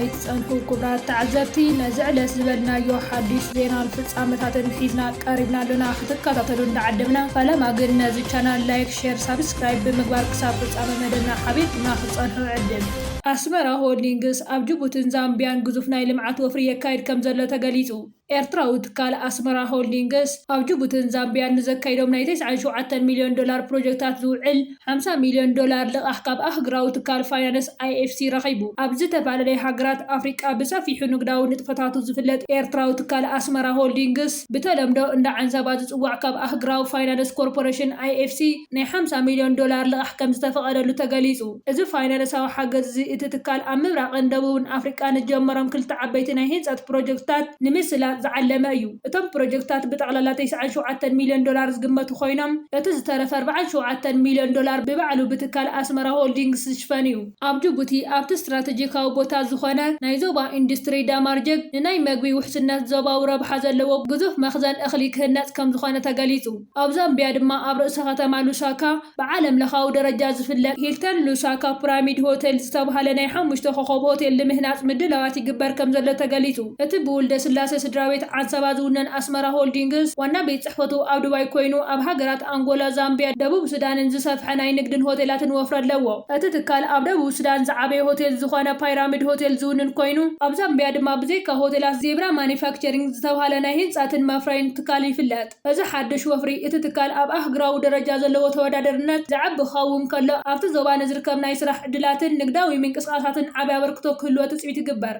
كميت صنحو كبرات تعزبتي نزعلس زبلنايو حديث زينا الفصامتاتن حيزنا قريبنا لنا ختكاتاتلون دعدمنا فلما قلنا نزي channel لايك شير سبسكرايب بمغبار كساب فصامه مدنا حبيبنا خصنحو عدل أسمرا هولدينغس أب جيبوتين زامبيان غزوف ناي لمعات وفري يكايد كم زلو تغليصو ኤርትራዊ ትካል ኣስመራ ሆልዲንግስ ኣብ ጅቡትን ዛምቢያን ንዘካይዶም ናይ 97 ሚልዮን ዶላር ፕሮጀክታት ዝውዕል 50 ሚልዮን ዶላር ልቓሕ ካብ ኣህጉራዊ ትካል ፋይናንስ IFC ረኺቡ ኣብ ዝተፈላለዩ ሃገራት ኣፍሪቃ ብሰፊሑ ንግዳዊ ንጥፈታቱ ዝፍለጥ ኤርትራዊ ትካል ኣስመራ ሆልዲንግስ ብተለምዶ እንዳ ዓንሰባ ዝፅዋዕ ካብ ኣህጉራዊ ፋይናንስ ኮርፖሬሽን IFC ናይ 50 ሚልዮን ዶላር ልቓሕ ከም ዝተፈቐደሉ ተገሊጹ እዚ ፋይናንሳዊ ሓገዝ እዚ እቲ ትካል ኣብ ምብራቕን ደቡብን ኣፍሪቃ ንጀመሮም ክልተ ዓበይቲ ናይ ህንፀት ፕሮጀክትታት ንምስላጥ زعلم أيو أتم بروجكتات بتغلى 97 مليون دولار زقمته خوينام يتزترف 47 مليون دولار ببعلو بتكال أسمرا هولدينغس شفانيو أب جيبوتي أب استراتيجيكا وبوتا زخانة نايزوبا اندستري دامارجك ناي مغوي وحسنات زوبا ورب حزن لو قذف مخزن أخليك هنات كم زخانة تغاليزو أب زامبيا دما أب رأسها تما لوساكا بعالم لخاو درجة زفلك هيلتن لوساكا براميد هوتيل ستابها لناي حموش تخوخوب هوتيل لمهنات مدلواتي قبر كم زلو تغاليزو اتبول دا سلاسة سدراوي ዓንሰባ ዝውነን ኣስመራ ሆልዲንግስ ዋና ቤት ጽሕፈቱ ኣብ ዱባይ ኮይኑ ኣብ ሃገራት አንጎላ ዛምቢያ ደቡብ ሱዳንን ዝሰፍሐ ናይ ንግድን ሆቴላትን ወፍረ ኣለዎ እቲ ትካል ኣብ ደቡብ ሱዳን ዝዓበየ ሆቴል ዝኾነ ፓይራሚድ ሆቴል ዝውንን ኮይኑ ኣብ ዛምቢያ ድማ ብዘይካ ሆቴላት ዜብራ ማኒፋክቸሪንግ ዝተባሃለ ናይ ህንጻትን መፍረይን ትካል ይፍለጥ እዚ ሓድሽ ወፍሪ እቲ ትካል ኣብ ኣህጉራዊ ደረጃ ዘለዎ ተወዳዳሪነት ዝዓቢ ክኸውን ከሎ ኣብቲ ዞባ ንዝርከብ ናይ ስራሕ ዕድላትን ንግዳዊ ምንቅስቓሳትን ዓብይ ኣበርክቶ ክህልዎ ትጽቢት ይግበር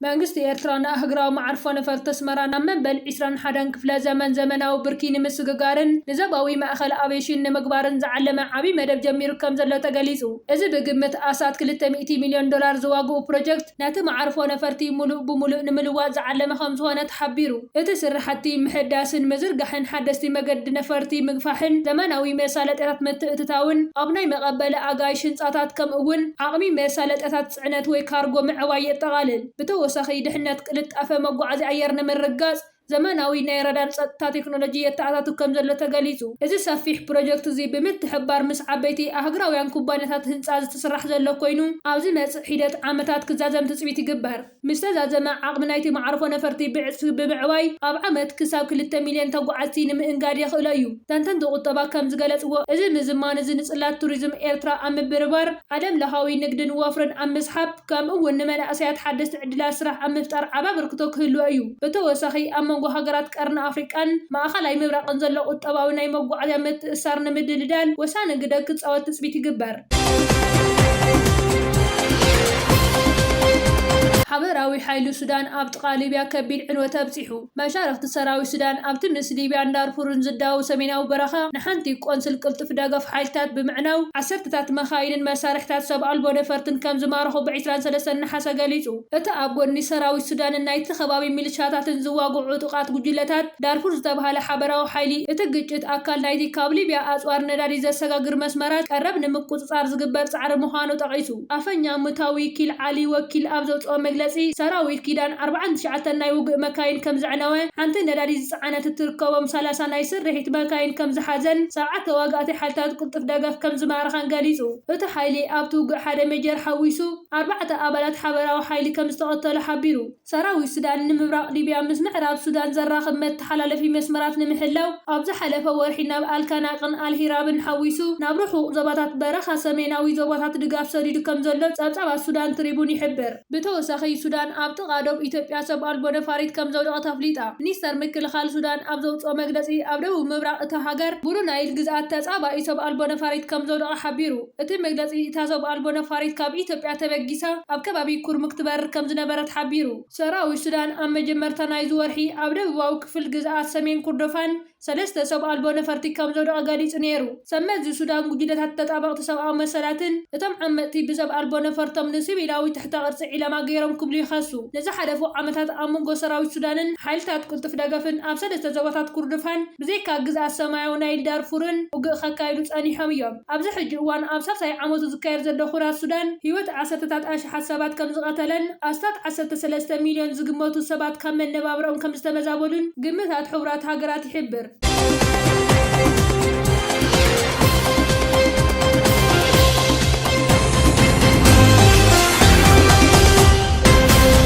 መንግስት ኤርትራና ህግራው ማዕርፎ ነፈርት ተስመራና መንበል 21 ክፍለ ዘመናዊ ብርኪ ንምስግጋርን ንዘባዊ ማእኸል አቪዬሽን ንምግባርን ዝዓለመ ዓቢ መደብ ጀሚሩ ከም ዘሎ ተገሊጹ እዚ ብግምት ኣሳት 200 ሚልዮን ዶላር ዝዋግኡ ፕሮጀክት ነቲ ማዕርፎ ነፈርቲ ሙሉእ ብሙሉእ ንምልዋጥ ዝዓለመ ከም ዝኾነ ተሓቢሩ እቲ ስራሕቲ ምሕዳስን ምዝርጋሕን ሓደስቲ መገዲ ነፈርቲ ምግፋሕን ዘመናዊ መሳለጥያታት ምትእትታውን ኣብ ናይ መቐበለ ኣጋይሽ ህንጻታት ከምኡውን ዓቕሚ መሳለጥያታት ጽዕነት ወይ ካርጎ ምዕባይ የጠቓልል وسخي دحنات قلت أفا مقعد عيرنا من رقاص زماناዊ ናይ ራዳር ጸጥታ ቴክኖሎጂ የተኣታቱ ከም ዘሎ ተገሊጹ እዚ ሰፊሕ ፕሮጀክት እዚ ብምትሕባር ምስ ዓበይቲ ኣህጉራውያን ኩባንያታት ህንጻ ዝተስራሕ ዘሎ ኮይኑ ኣብዚ መጽእ ሂደት ዓመታት ክዛዘም ትጽቢት ይግበር ምስ ተዛዘመ ዓቕሚ ናይቲ ማዕርፎ ነፈርቲ ብምዕባይ ኣብ ዓመት ክሳብ 2 ሚልዮን ተጓዓዝቲ ንምእንጋድ ይኽእል እዩ ተንተን ቁጠባ ከም ዝገለጽዎ እዚ ምዝማን እዚ ንጽላት ቱሪዝም ኤርትራ ኣብ ምብርባር ዓለም ለኻዊ ንግድን ወፍርን ኣብ ምስሓብ ከምኡውን ንመናእሰያት ሓደስቲ ዕድላት ስራሕ ኣብ ምፍጣር ዓቢ ኣበርክቶ ክህልዎ እዩ ብተወሳኺ መንጎ ሃገራት ቀርና ኣፍሪቃን ማእኸላይ ምብራቕን ዘሎ ቁጠባዊ ናይ መጓዓዝያ ምትእስሳር ንምድልዳል ወሳኒ ግደ ክጻወት ትጽቢት ይግበር حبراዊ ሓይሉ ሱዳን ኣብ ጥቓ ሊብያ ከቢድ ዕንወት ኣብፂሑ መሻርክቲ ሰራዊት ሱዳን ኣብቲ ምስ ሊብያ ዳርፉርን ዝዳው ሰሜናዊ በረኻ ንሓንቲ ቆንስል ቅልጥፍ ደገፍ ሓይልታት ብምዕናው ዓሰርተታት መኻይንን መሳርሕታት ሰብ ኣልቦ ነፈርትን ከም ዝማርኹ ብ23 ናሓሰ ገሊጹ እቲ ኣብ ጎኒ ሰራዊት ሱዳንን ናይቲ ከባቢ ሚሊሻታትን ዝዋግዑ ጥቃት ጉጅለታት ዳርፉር ዝተባሃለ ሓበራዊ ሓይሊ እቲ ግጭት ኣካል ናይቲ ካብ ሊብያ ኣጽዋር ነዳዲ ዘሰጋግር መስመራት ቀረብ ንምቁጽጻር ዝግበር ጻዕሪ ምዃኑ ጠቒሱ ኣፈኛ ሙታዊ ኪል ዓሊ ወኪል ኣብ ዘውፅኦ መግለጺ ሰራዊት ኪዳን 49 ናይ ውግእ መካይን ከም ዝዕነወ ሓንቲ ነዳዲ ዝጸዓነት ትርከቦም 30 ናይ ስርሒት መካይን ከም ዝሓዘን 7 ተዋጋእቲ ሓይልታት ቅልጥፍ ደገፍ ከም ዝማረኻን ገሊጹ እቲ ሓይሊ ኣብቲ ውግእ ሓደ ሜጀር ሓዊሱ 4 ኣባላት ሓበራዊ ሓይሊ ከም ዝተቐተሉ ሓቢሩ ሰራዊት ሱዳን ንምብራቕ ሊብያ ምስ ምዕራብ ሱዳን ዘራኽብ መተሓላለፊ መስመራት ንምሕላው ኣብ ዝሓለፈ ወርሒ ናብ ኣልካናቅን ኣልሂራብን ሓዊሱ ናብ ርሑቕ ዞባታት በረኻ ሰሜናዊ ዞባታት ድጋፍ ሰዲዱ ከም ዘሎ ጸብጻባት ሱዳን ትሪቡን ይሕብር ብተወሳኺ ሱዳን ኣብ ጥቓዶብ ኢትዮጵያ ሰብ ኣልቦ ነፋሪት ከም ዘውደቐ ተፍሊጣ ሚኒስተር ምክልኻል ሱዳን ኣብ ዘውፅኦ መግለጺ ኣብ ደቡብ ምብራቕ እታ ሃገር ብሉ ናይል ግዝኣት ተጻባኢ ሰብ ኣልቦ ነፋሪት ከም ዘውደቐ ሓቢሩ እቲ መግለጺ እታ ሰብ ኣልቦ ነፋሪት ካብ ኢትዮጵያ ተበጊሳ ኣብ ከባቢ ኩርሙክ ትበርር ከም ዝነበረት ሓቢሩ ሰራዊት ሱዳን ኣብ መጀመርታ ናይ ዝወርሒ ኣብ ደቡባዊ ክፍል ግዝኣት ሰሜን ኩርዶፋን ሰለስተ ሰብ ኣልቦ ነፈርቲ ከም ዘውደቐ ገሊጹ ነይሩ ሰመዚ ሱዳን ጉጅለታት ተጣበቕቲ ሰብኣዊ መሰላትን እቶም ዓመቕቲ ብሰብ ኣልቦ ነፈርቶም ንሲቪላዊ ትሕተ ቅርፂ ዒለማ ገይሮም ክብሉ ይኸሱ ንዝሓለፉ ዓመታት ኣብ መንጎ ሰራዊት ሱዳንን ሓይልታት ቅልጥፍ ደገፍን ኣብ ሰለስተ ዞባታት ኩርዶፋን ብዘይካ ግዝኣት ሰማያዊ ናይል ዳርፉርን ውግእ ከካይዱ ጸኒሖም እዮም ኣብዚ ሕጂ እዋን ኣብ ሳልሳይ ዓመቱ ዝካየድ ዘሎ ኩናት ሱዳን ህይወት ዓሰርተታት ኣሽሓት ሰባት ከም ዝቐተለን ኣስታት 13 ሚልዮን ዝግመቱ ሰባት ካብ መነባብሮኦም ከም ዝተመዛበሉን ግምታት ሕቡራት ሃገራት ይሕብር